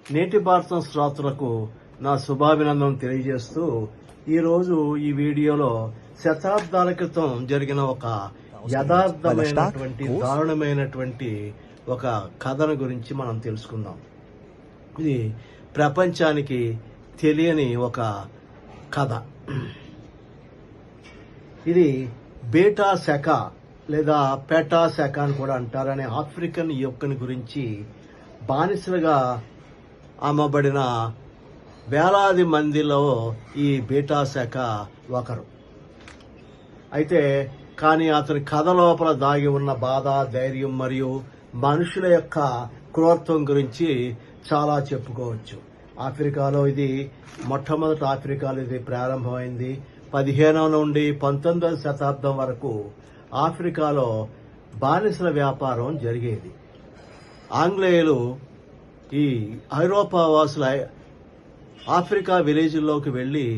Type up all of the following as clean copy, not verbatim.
నేటి భారతం శ్రోతలకు నా శుభాభినందనలు తెలియజేస్తూ ఈరోజు ఈ వీడియోలో శతాబ్దాల క్రితం జరిగిన ఒక యథార్థమైనటువంటి దారుణమైనటువంటి ఒక కథను గురించి మనం తెలుసుకుందాం. ఇది ప్రపంచానికి తెలియని ఒక కథ. ఇది బేటా శక లేదా పేటా శక అని కూడా అంటారనే ఆఫ్రికన్ యువకుని గురించి బానిసలుగా అమ్మబడిన వేలాది మందిలో ఈ బేటా శక ఒకరు. అయితే కానీ అతని కథ లోపల దాగి ఉన్న బాధ, ధైర్యం మరియు మనుషుల యొక్క క్రూరత్వం గురించి చాలా చెప్పుకోవచ్చు. ఆఫ్రికాలో ఇది మొట్టమొదటి ఆఫ్రికాలో ఇది ప్రారంభమైంది. 15వ నుండి 19వ శతాబ్దం వరకు ఆఫ్రికాలో బానిసల వ్యాపారం జరిగేది. ఆంగ్లేయులు ఈ ఐరోపా వాసుల ఆఫ్రికా విలేజ్ల్లోకి వెళ్లి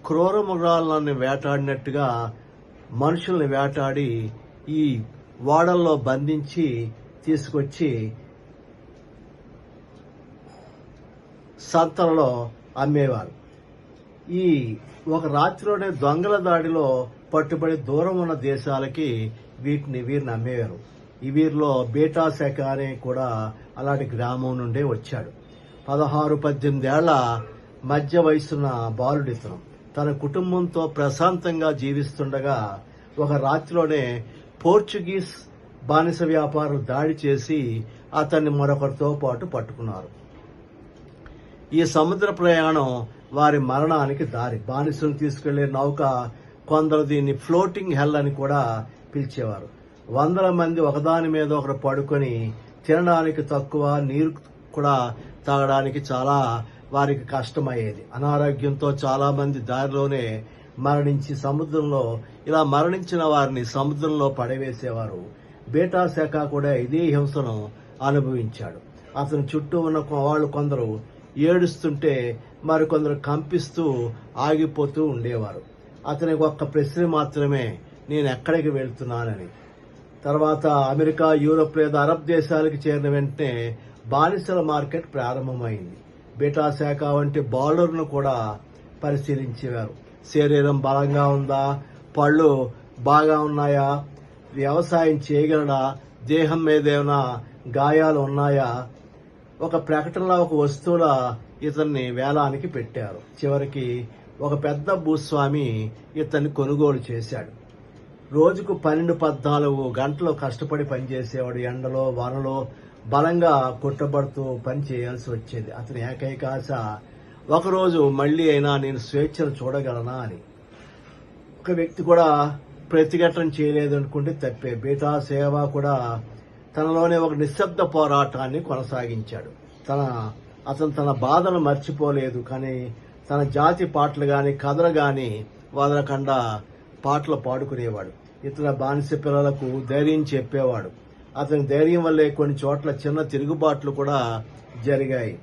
క్రూర మృగాలను వేటాడినట్టుగా మనుషుల్ని వేటాడి ఈ ఓడల్లో బంధించి తీసుకొచ్చి సంతలలో అమ్మేవారు. ఈ ఒక రాత్రిలోనే దొంగల దాడిలో పట్టుబడి దూరం ఉన్న దేశాలకి వీరిని అమ్మేవారు. వీరిలో బేటా శక అనే కూడా అలాంటి గ్రామం నుండే వచ్చాడు. 16-18 ఏళ్ల మధ్య వయసున్న బాలుడితను తన కుటుంబంతో ప్రశాంతంగా జీవిస్తుండగా ఒక రాత్రిలోనే పోర్చుగీస్ బానిస వ్యాపారులు దాడి చేసి అతన్ని మరొకరితో పాటు పట్టుకున్నారు. ఈ సముద్ర ప్రయాణం వారి మరణానికి దారి. బానిసను తీసుకెళ్లే నౌక కొందరు దీన్ని ఫ్లోటింగ్ హెల్ అని కూడా పిలిచేవారు. వందల మంది ఒకదాని మీద ఒకరు పడుకొని తినడానికి తక్కువ, నీరు కూడా తాగడానికి చాలా వారికి కష్టమయ్యేది. అనారోగ్యంతో చాలా మంది దారిలోనే మరణించి సముద్రంలో ఇలా మరణించిన వారిని సముద్రంలో పడవేసేవారు. బేటా శక కూడా ఇదే హింసను అనుభవించాడు. అతని చుట్టూ ఉన్న వాళ్ళు కొందరు ఏడుస్తుంటే మరికొందరు కంపిస్తూ ఆగిపోతూ ఉండేవారు. అతనికి ఒక్క ప్రశ్న మాత్రమే, నేను ఎక్కడికి వెళ్తున్నానని. తర్వాత అమెరికా, యూరోప్ లేదా అరబ్ దేశాలకు చేరిన వెంటనే బానిసల మార్కెట్ ప్రారంభమైంది. బేటా శక వంటి బౌలర్ను కూడా పరిశీలించేవారు. శరీరం బలంగా ఉందా, పళ్ళు బాగా ఉన్నాయా, వ్యవసాయం చేయగలడా, దేహం మీద ఏమైనా గాయాలు ఉన్నాయా, ఒక ప్రకటనలో ఒక వస్తువుల ఇతన్ని వేలానికి పెట్టారు. చివరికి ఒక పెద్ద భూస్వామి ఇతన్ని కొనుగోలు చేశాడు. రోజుకు 12-14 గంటలు కష్టపడి పనిచేసేవాడు. ఎండలో వానలో బలంగా కొట్టబడుతూ పని చేయాల్సి వచ్చేది. అతని ఏకైక ఆశ ఒకరోజు మళ్లీ అయినా నేను స్వేచ్ఛను చూడగలనా అని. ఒక వ్యక్తి కూడా ప్రతిఘటన చేయలేదనుకుంటే తప్పే. బేటా సేవ కూడా తనలోనే ఒక నిశ్శబ్ద పోరాటాన్ని కొనసాగించాడు. అతను తన బాధను మర్చిపోలేదు. కానీ తన జాతి పాటలు గాని కథలు గాని వదలకుండా పాటలు పాడుకునేవాడు. ఇతర బానిస పిల్లలకు ధైర్యం చెప్పేవాడు. అతని ధైర్యం వల్లే కొన్ని చోట్ల చిన్న తిరుగుబాట్లు కూడా జరిగాయి.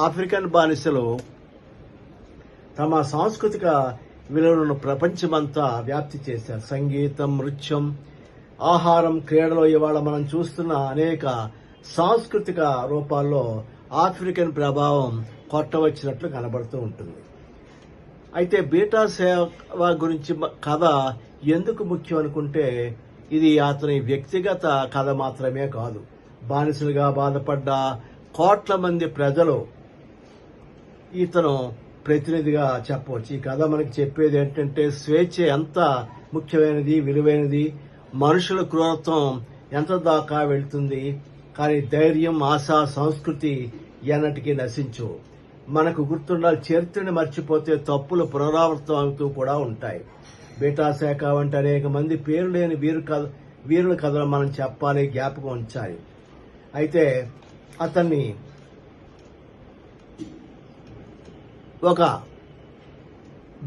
ఆఫ్రికన్ బానిసలు తమ సాంస్కృతిక విలువలను ప్రపంచమంతా వ్యాప్తి చేశారు. సంగీతం, నృత్యం, ఆహారం, క్రీడలో ఇవాళ మనం చూస్తున్న అనేక సాంస్కృతిక రూపాల్లో ఆఫ్రికన్ ప్రభావం కొట్టవచ్చినట్లు కనబడుతూ ఉంటుంది. అయితే బేటా సేవ గురించి కథ ఎందుకు ముఖ్యం అనుకుంటే ఇది అతని వ్యక్తిగత కథ మాత్రమే కాదు. బానిసలుగా బాధపడ్డ కోట్ల మంది ప్రజలు ఇతను ప్రతినిధిగా చెప్పవచ్చు. ఈ కథ మనకి చెప్పేది ఏంటంటే స్వేచ్ఛ ఎంత ముఖ్యమైనది, విలువైనది, మనుషుల క్రూరత్వం ఎంత దాకా వెళ్తుంది, కానీ ధైర్యం, ఆశ, సంస్కృతి ఎన్నటికీ నశించు. మనకు గుర్తుండాలి, చరిత్రని మర్చిపోతే తప్పులు పునరావృతం అవుతూ కూడా ఉంటాయి. బేటా శక వంటి అనేక మంది పేరు లేని వీరుల కథలు మనం చెప్పాలి, జ్ఞాపకం ఉంచాలి. అయితే అతన్ని ఒక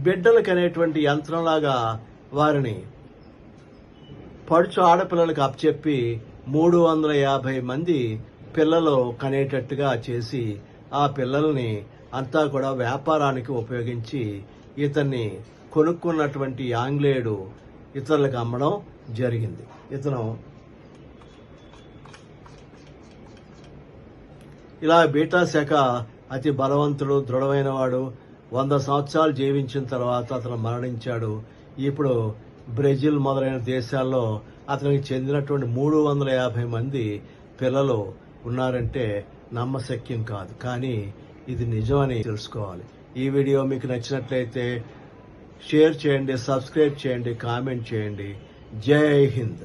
బిడ్డలకు అనేటువంటి యంత్రంలాగా వారిని పడుచు ఆడపిల్లలకు అప్పచెప్పి 350 మంది పిల్లలు కనేటట్టుగా చేసి ఆ పిల్లల్ని అంతా కూడా వ్యాపారానికి ఉపయోగించి ఇతన్ని కొనుక్కున్నటువంటి ఆంగ్లేయుడు ఇతరులకు అమ్మడం జరిగింది. ఇతను ఇలా బీటా శాఖ అతి బలవంతుడు, దృఢమైన వాడు. 100 సంవత్సరాలు జీవించిన తర్వాత అతను మరణించాడు. ఇప్పుడు బ్రెజిల్ మొదలైన దేశాల్లో అతనికి చెందినటువంటి 350 మంది పిల్లలు ఉన్నారంటే నమ్మశక్యం కాదు. కానీ ఇది నిజమని తెలుసుకోవాలి. ఈ వీడియో మీకు నచ్చినట్లయితే షేర్ చేయండి, సబ్స్క్రైబ్ చేయండి, కామెంట్ చేయండి. జై హింద్.